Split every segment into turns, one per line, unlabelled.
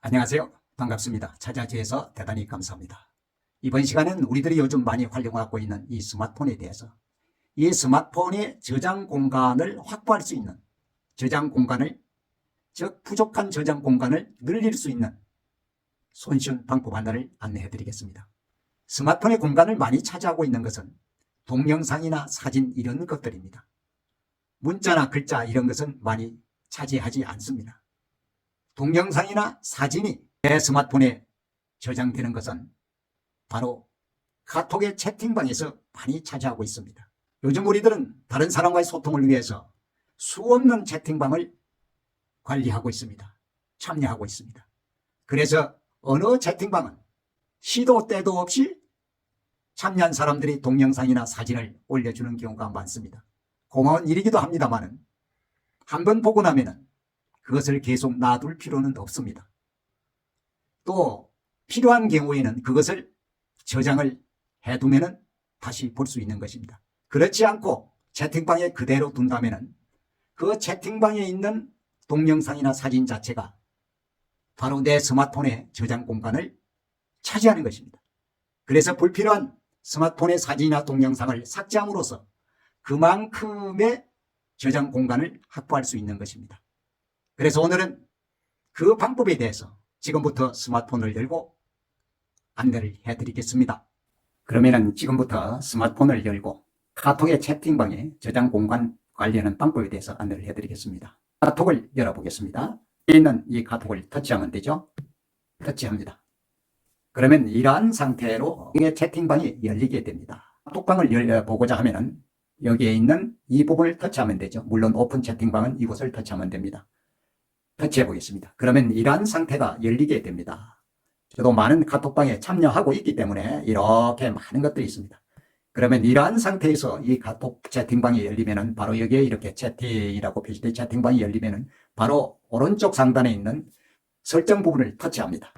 안녕하세요. 반갑습니다. 찾아주셔서 대단히 감사합니다. 이번 시간은 우리들이 요즘 많이 활용하고 있는 이 스마트폰에 대해서 이 스마트폰의 저장 공간을 확보할 수 있는 저장 공간을, 즉 부족한 저장 공간을 늘릴 수 있는 손쉬운 방법 하나를 안내해 드리겠습니다. 스마트폰의 공간을 많이 차지하고 있는 것은 동영상이나 사진 이런 것들입니다. 문자나 글자 이런 것은 많이 차지하지 않습니다. 동영상이나 사진이 내 스마트폰에 저장되는 것은 바로 카톡의 채팅방에서 많이 차지하고 있습니다. 요즘 우리들은 다른 사람과의 소통을 위해서 수없는 채팅방을 관리하고 있습니다. 참여하고 있습니다. 그래서 어느 채팅방은 시도 때도 없이 참여한 사람들이 동영상이나 사진을 올려주는 경우가 많습니다. 고마운 일이기도 합니다만 한번 보고 나면은 그것을 계속 놔둘 필요는 없습니다. 또 필요한 경우에는 그것을 저장을 해두면 다시 볼 수 있는 것입니다. 그렇지 않고 채팅방에 그대로 둔다면 그 채팅방에 있는 동영상이나 사진 자체가 바로 내 스마트폰의 저장 공간을 차지하는 것입니다. 그래서 불필요한 스마트폰의 사진이나 동영상을 삭제함으로써 그만큼의 저장 공간을 확보할 수 있는 것입니다. 그래서 오늘은 그 방법에 대해서 지금부터 스마트폰을 열고 안내를 해드리겠습니다. 그러면은 지금부터 스마트폰을 열고 카톡의 채팅방에 저장 공간 관리하는 방법에 대해서 안내를 해드리겠습니다. 카톡을 열어보겠습니다. 여기 있는 이 카톡을 터치하면 되죠. 터치합니다. 그러면 이러한 상태로 이 채팅방이 열리게 됩니다. 카톡방을 열어보고자 하면은 여기에 있는 이 부분을 터치하면 되죠. 물론 오픈 채팅방은 이곳을 터치하면 됩니다. 터치해 보겠습니다. 그러면 이러한 상태가 열리게 됩니다. 저도 많은 카톡방에 참여하고 있기 때문에 이렇게 많은 것들이 있습니다. 그러면 이러한 상태에서 이 카톡 채팅방이 열리면은 바로 여기에 이렇게 채팅이라고 표시된 채팅방이 열리면은 바로 오른쪽 상단에 있는 설정 부분을 터치합니다.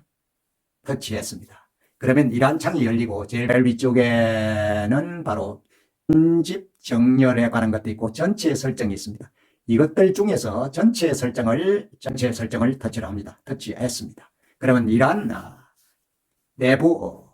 터치했습니다. 그러면 이러한 창이 열리고 제일 위쪽에는 바로 편집 정렬에 관한 것도 있고 전체 설정이 있습니다. 이것들 중에서 전체 설정을 터치를 합니다. 터치했습니다. 그러면 이러한 내부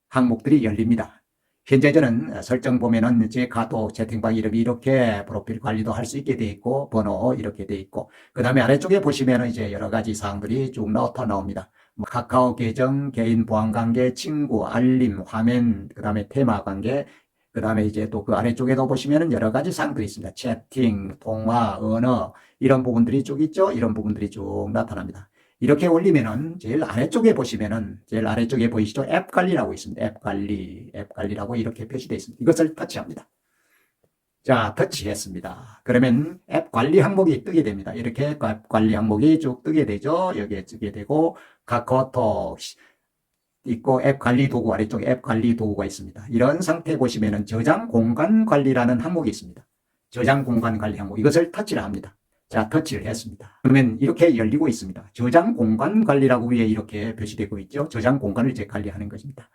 항목들이 열립니다. 현재 저는 설정 보면은 제 카톡 채팅방 이름이 이렇게 프로필 관리도 할 수 있게 되어 있고 번호 이렇게 되어 있고 그 다음에 아래쪽에 보시면은 이제 여러 가지 사항들이 쭉 나옵니다. 카카오 계정, 개인 보안 관계, 친구, 알림, 화면, 그 다음에 테마 관계, 그 다음에 이제 또 그 아래쪽에도 보시면은 여러 가지 사항들이 있습니다. 채팅, 통화, 언어, 이런 부분들이 쭉 있죠? 이런 부분들이 쭉 나타납니다. 이렇게 올리면은 제일 아래쪽에 보시면은 제일 아래쪽에 보이시죠? 앱 관리라고 있습니다. 앱 관리라고 이렇게 표시되어 있습니다. 이것을 터치합니다. 자, 터치했습니다. 그러면 앱 관리 항목이 뜨게 됩니다. 이렇게 앱 관리 항목이 쭉 뜨게 되죠? 여기에 뜨게 되고, 카카오톡 있고 앱 관리 도구 아래쪽에 앱 관리 도구가 있습니다. 이런 상태 보시면은 저장 공간 관리라는 항목이 있습니다. 저장 공간 관리 항목 이것을 터치를 합니다. 자, 터치를 했습니다. 그러면 이렇게 열리고 있습니다. 저장 공간 관리라고 위에 이렇게 표시되고 있죠. 저장 공간을 이제 관리하는 것입니다.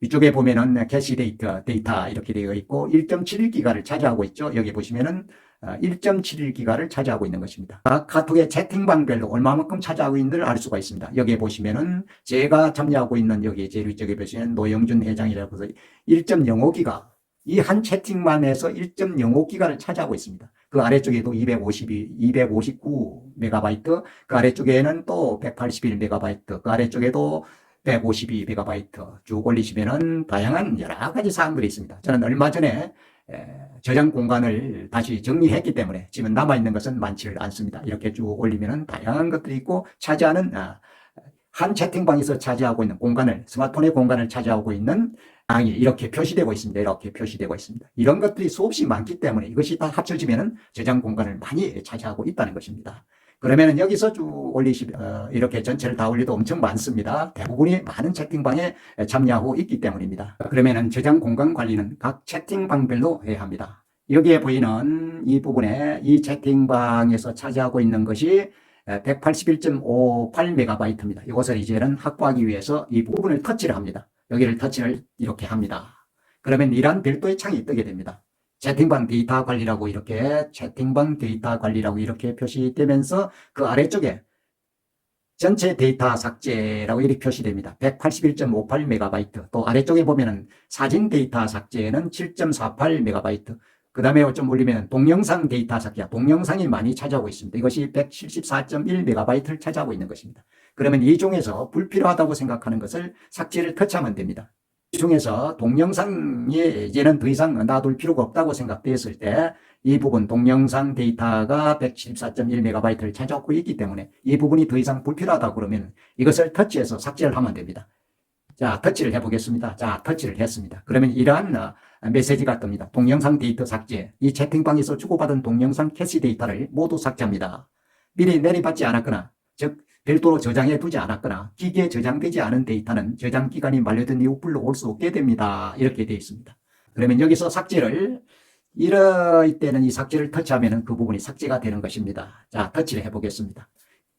이쪽에 보면은 캐시 데이터 이렇게 되어 있고 1.71기가를 차지하고 있죠. 여기 보시면은 1.71기가를 차지하고 있는 것입니다. 각 카톡의 채팅방별로 얼마만큼 차지하고 있는지를 알 수가 있습니다. 여기에 보시면은 제가 참여하고 있는 여기 제일 위쪽에 보시면 노영준 회장이라고 해서 1.05기가 이 한 채팅만에서 1.05기가를 차지하고 있습니다. 그 아래쪽에도 259메가바이트, 그 아래쪽에는 또 181메가바이트, 그 아래쪽에도 152메가바이트 쭉 올리시면은 다양한 여러 가지 사항들이 있습니다. 저는 얼마 전에 저장 공간을 다시 정리했기 때문에 지금 남아있는 것은 많지를 않습니다. 이렇게 쭉 올리면은 다양한 것들이 있고 차지하는 한 채팅방에서 차지하고 있는 공간을 스마트폰의 공간을 차지하고 있는 양이 이렇게 표시되고 있습니다. 이렇게 표시되고 있습니다. 이런 것들이 수없이 많기 때문에 이것이 다 합쳐지면은 저장 공간을 많이 차지하고 있다는 것입니다. 그러면은 여기서 쭉 이렇게 전체를 다 올려도 엄청 많습니다. 대부분이 많은 채팅방에 참여하고 있기 때문입니다. 그러면은 저장 공간 관리는 각 채팅방별로 해야 합니다. 여기에 보이는 이 부분에 이 채팅방에서 차지하고 있는 것이 181.58메가바이트입니다. 이것을 이제는 확보하기 위해서 이 부분을 터치를 합니다. 여기를 터치를 이렇게 합니다. 그러면 이러한 별도의 창이 뜨게 됩니다. 채팅방 데이터 관리라고 이렇게 표시되면서 그 아래쪽에 전체 데이터 삭제라고 이렇게 표시됩니다. 181.58MB. 또 아래쪽에 보면은 사진 데이터 삭제는 7.48MB. 그 다음에 좀 올리면 동영상 데이터 삭제, 동영상이 많이 차지하고 있습니다. 이것이 174.1MB를 차지하고 있는 것입니다. 그러면 이 중에서 불필요하다고 생각하는 것을 삭제를 터치하면 됩니다. 이 중에서 동영상이 이제는 더 이상 놔둘 필요가 없다고 생각되었을 때 이 부분 동영상 데이터가 174.1MB를 차지하고 있기 때문에 이 부분이 더 이상 불필요하다 그러면 이것을 터치해서 삭제를 하면 됩니다. 자, 터치를 해보겠습니다. 자, 터치를 했습니다. 그러면 이러한 메시지가 뜹니다. 동영상 데이터 삭제. 이 채팅방에서 주고받은 동영상 캐시 데이터를 모두 삭제합니다. 미리 내려받지 않았거나, 즉 별도로 저장해 두지 않았거나 기기에 저장되지 않은 데이터는 저장 기간이 만료된 이후 불러올 수 없게 됩니다. 이렇게 되어 있습니다. 그러면 여기서 삭제를 이럴 때는 이 삭제를 터치하면 그 부분이 삭제가 되는 것입니다. 자, 터치를 해보겠습니다.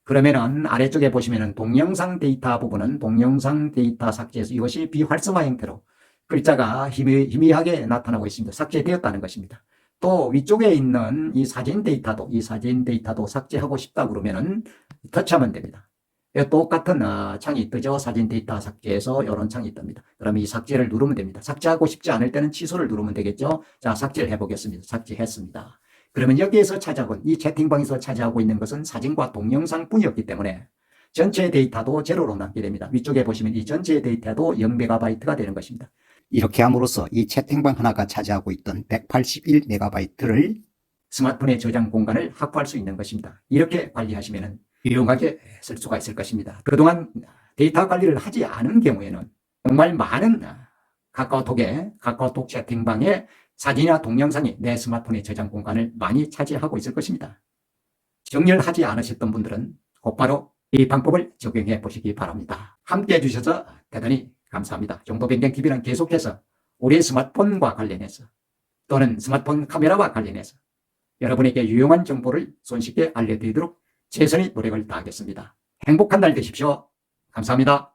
그러면은 아래쪽에 보시면은 동영상 데이터 부분은 동영상 데이터 삭제해서 이것이 비활성화 형태로 글자가 희미하게 나타나고 있습니다. 삭제되었다는 것입니다. 또 위쪽에 있는 이 사진 데이터도 삭제하고 싶다 그러면은 터치하면 됩니다. 똑같은 창이 뜨죠. 사진 데이터 삭제해서 이런 창이 뜹니다. 그러면 이 삭제를 누르면 됩니다. 삭제하고 싶지 않을 때는 취소를 누르면 되겠죠. 자, 삭제를 해보겠습니다. 삭제했습니다. 그러면 여기에서 차지하고 이 채팅방에서 차지하고 있는 것은 사진과 동영상뿐이었기 때문에 전체 데이터도 제로로 남게 됩니다. 위쪽에 보시면 이 전체 데이터도 0MB가 되는 것입니다. 이렇게 함으로써 이 채팅방 하나가 차지하고 있던 181MB를 스마트폰의 저장 공간을 확보할 수 있는 것입니다. 이렇게 관리하시면 유용하게 쓸 수가 있을 것입니다. 그동안 데이터 관리를 하지 않은 경우에는 정말 많은 카카오톡 채팅방에 사진이나 동영상이 내 스마트폰의 저장 공간을 많이 차지하고 있을 것입니다. 정렬하지 않으셨던 분들은 곧바로 이 방법을 적용해 보시기 바랍니다. 함께 해주셔서 대단히 감사합니다. 정보변경TV는 계속해서 우리 스마트폰과 관련해서 또는 스마트폰 카메라와 관련해서 여러분에게 유용한 정보를 손쉽게 알려드리도록 최선의 노력을 다하겠습니다. 행복한 날 되십시오. 감사합니다.